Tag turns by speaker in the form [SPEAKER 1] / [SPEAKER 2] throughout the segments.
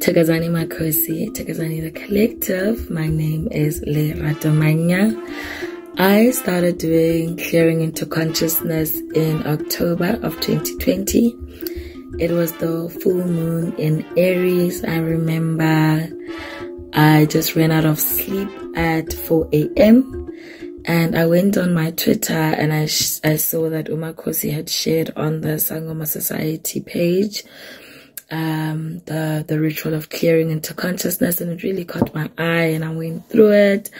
[SPEAKER 1] Tagazani Makosi, Tagazani the collective. My name is Lerato Mannya. I started doing clearing into consciousness in October of 2020. It was the full moon in Aries. I remember I just ran out of sleep at 4 a.m. and I went on my Twitter and I saw that Umakosi had shared on the Sangoma Society page the ritual of clearing into consciousness, and it really caught my eye, and I went through it,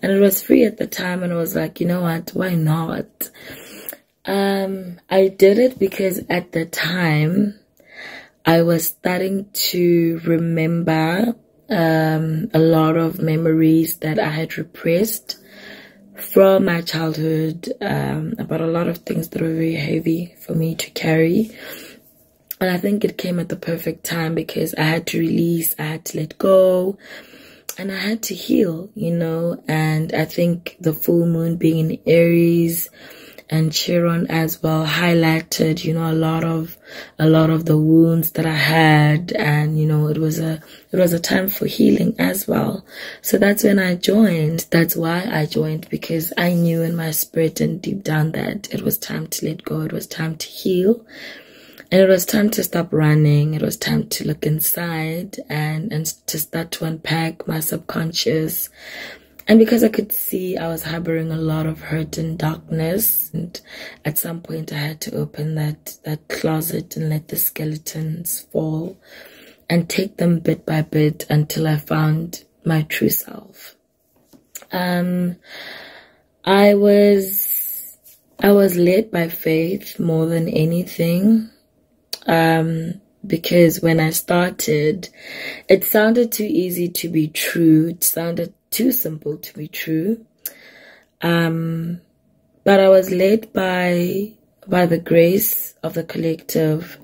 [SPEAKER 1] and it was free at the time, and I was like, you know what, why not? I did it because at the time I was starting to remember a lot of memories that I had repressed from my childhood, about a lot of things that were very heavy for me to carry. And I think it came at the perfect time because I had to release, I had to let go, and I had to heal, you know. And I think the full moon being in Aries and Chiron as well highlighted, you know, a lot of the wounds that I had, and you know, it was a time for healing as well. So that's when I joined. That's why I joined, because I knew in my spirit and deep down that it was time to let go. It was time to heal. And it was time to stop running. It was time to look inside and to start to unpack my subconscious. And because I could see I was harboring a lot of hurt and darkness, and at some point I had to open that closet and let the skeletons fall and take them bit by bit until I found my true self. I was led by faith more than anything. Because when I started, it sounded too easy to be true. It sounded too simple to be true. But I was led by the grace of the collective,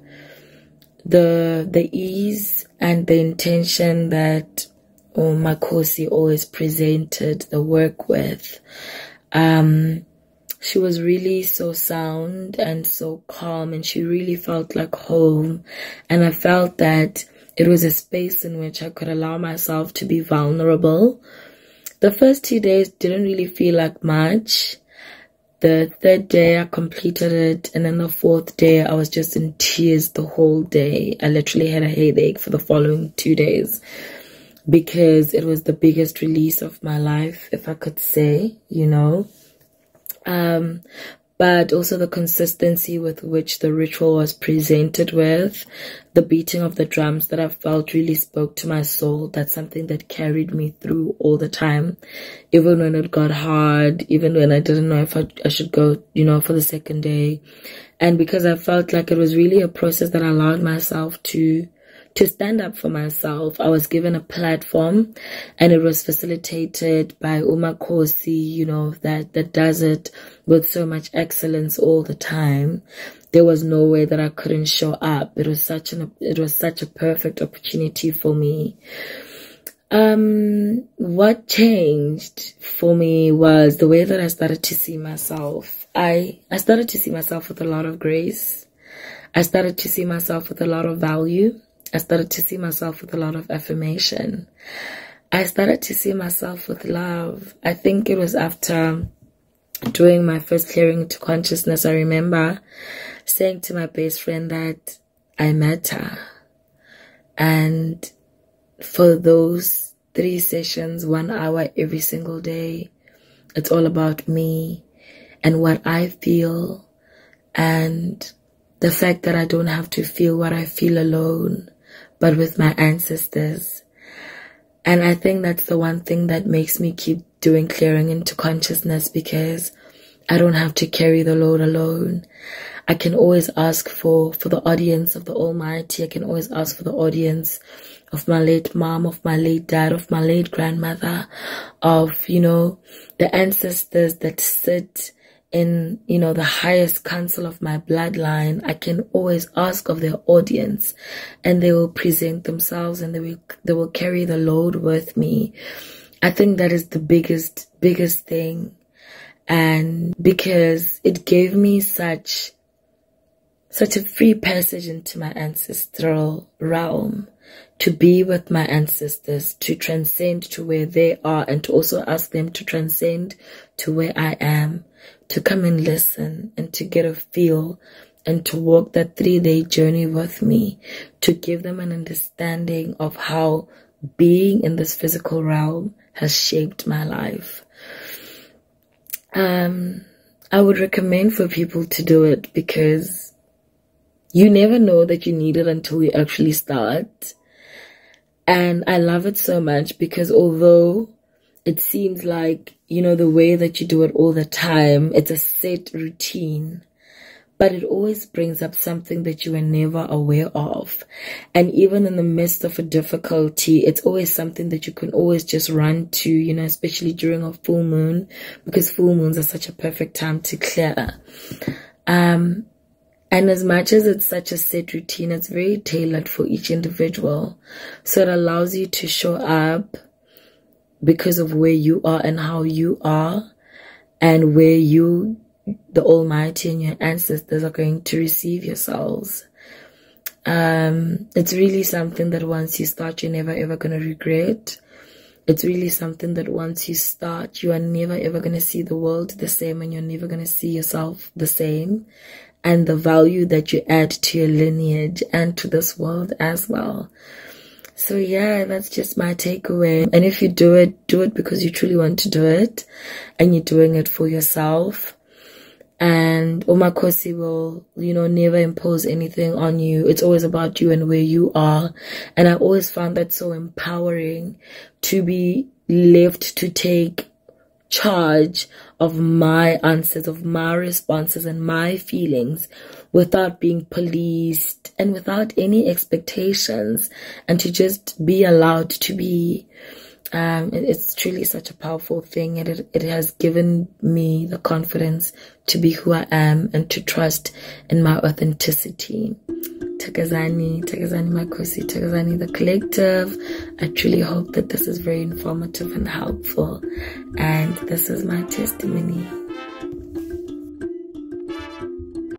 [SPEAKER 1] the ease and the intention that Makosi always presented the work with. She was really so sound and so calm, and she really felt like home. And I felt that it was a space in which I could allow myself to be vulnerable. The first 2 days didn't really feel like much. The third day I completed it, and then the fourth day I was just in tears the whole day. I literally had a headache for the following 2 days because it was the biggest release of my life, if I could say, you know. But also the consistency with which the ritual was presented with, the beating of the drums that I felt really spoke to my soul. That's something that carried me through all the time, even when it got hard, even when I didn't know if I should go, you know, for the second day. And because I felt like it was really a process that allowed myself to stand up for myself. I was given a platform, and it was facilitated by Umakosi, you know, that does it with so much excellence all the time. There was no way that I couldn't show up. It was such a perfect opportunity for me. What changed for me was the way that I started to see myself. I started to see myself with a lot of grace. I started to see myself with a lot of value. I started to see myself with a lot of affirmation. I started to see myself with love. I think it was after doing my first clearing into consciousness, I remember saying to my best friend that I matter. And for those 3 sessions, 1 hour every single day, it's all about me and what I feel, and the fact that I don't have to feel what I feel alone, but with my ancestors. And I think that's the one thing that makes me keep doing clearing into consciousness, because I don't have to carry the load alone. I can always ask for the audience of the Almighty. I can always ask for the audience of my late mom, of my late dad, of my late grandmother, of, you know, the ancestors that sit in, you know, the highest council of my bloodline. I can always ask of their audience, and they will present themselves, and they will carry the load with me. I think that is the biggest thing. And because it gave me such a free passage into my ancestral realm, to be with my ancestors, to transcend to where they are, and to also ask them to transcend to where I am, to come and listen and to get a feel and to walk that 3-day journey with me, to give them an understanding of how being in this physical realm has shaped my life. I would recommend for people to do it, because you never know that you need it until you actually start. And I love it so much because although it seems like, you know, the way that you do it all the time, it's a set routine, but it always brings up something that you were never aware of. And even in the midst of a difficulty, it's always something that you can always just run to, you know, especially during a full moon, because full moons are such a perfect time to clear. And as much as it's such a set routine, it's very tailored for each individual. So it allows you to show up because of where you are and how you are, and where you, the Almighty and your ancestors, are going to receive your souls. It's really something that once you start, you're never ever going to regret. It's really something that once you start, you are never ever going to see the world the same, and you're never going to see yourself the same. And the value that you add to your lineage and to this world as well. So yeah, that's just my takeaway. And if you do it because you truly want to do it, and you're doing it for yourself. And Omakosi will, you know, never impose anything on you. It's always about you and where you are. And I always found that so empowering, to be left to take charge of my answers, of my responses and my feelings, without being policed and without any expectations, and to just be allowed to be. It's truly such a powerful thing, and it has given me the confidence to be who I am and to trust in my authenticity. Takazani Makosi, Takazani the collective. I truly hope that this is very informative and helpful, and this is my testimony.